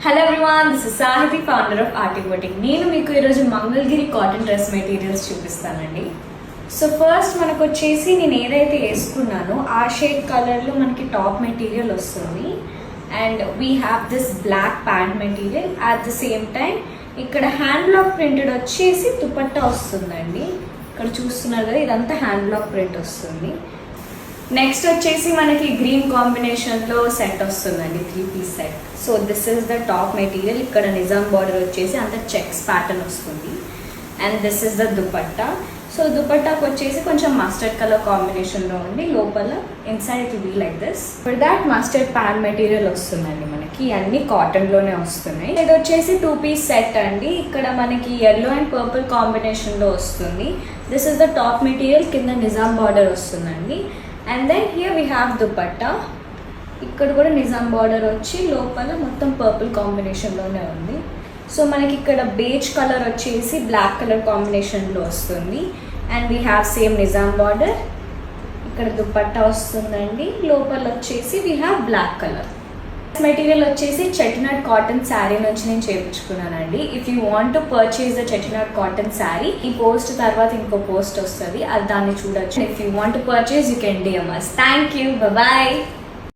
Hello everyone, this is Sahithi, founder of Arctic boutique. నేను మీకు ఈరోజు మంగళగిరి కాటన్ డ్రెస్ మెటీరియల్స్ చూపిస్తానండి. సో ఫస్ట్ మనకు వచ్చేసి నేను ఏదైతే వేసుకున్నానో ఆ షేడ్ కలర్లో మనకి టాప్ మెటీరియల్ వస్తుంది. And we have this black pant material. At the same time ఇక్కడ హ్యాండ్ బ్లాక్ ప్రింటెడ్ వచ్చేసి దుపట్టా వస్తుందండి. ఇక్కడ చూస్తున్నారు కదా, ఇదంతా హ్యాండ్ బ్లాక్ ప్రింట్ వస్తుంది. నెక్స్ట్ వచ్చేసి మనకి గ్రీన్ కాంబినేషన్లో సెట్ వస్తుందండి, 3 piece set. So this is the top material. ఇక్కడ నిజాం బార్డర్ వచ్చేసి అంత చెక్స్ ప్యాటర్న్ వస్తుంది. And this is the dupatta. So దుపట్టాకు వచ్చేసి కొంచెం మస్టర్డ్ కలర్ కాంబినేషన్లో ఉండి లోపల inside it be like this. For that mustard pant material వస్తుందండి మనకి. అన్ని కాటన్లోనే వస్తున్నాయి. ఇది వచ్చేసి 2 పీస్ సెట్ అండి. ఇక్కడ మనకి ఎల్లో అండ్ పర్పుల్ కాంబినేషన్లో వస్తుంది. This is the top material. కింద నిజాం బార్డర్ వస్తుందండి. And then here we have dupatta. ఇక్కడ కూడా నిజాం బార్డర్ వచ్చి లోపల మొత్తం పర్పుల్ కాంబినేషన్లోనే ఉంది. సో మనకి ఇక్కడ బేజ్ కలర్ వచ్చేసి బ్లాక్ కలర్ కాంబినేషన్లో వస్తుంది. And we have same Nizam border. ఇక్కడ దుపట్టా వస్తుందండి. లోపల వచ్చేసి we have black colour. Material వచ్చేసి చెట్టినాడ్ కాటన్ శారీ నుంచి నేను చేయించుకున్నానండి. If you want to purchase the Chettinad cotton sari, ఈ పోస్ట్ తర్వాత ఇంకో పోస్ట్ వస్తుంది, అది దాన్ని చూడొచ్చు. If you want to purchase you can DM us. Thank you, bye.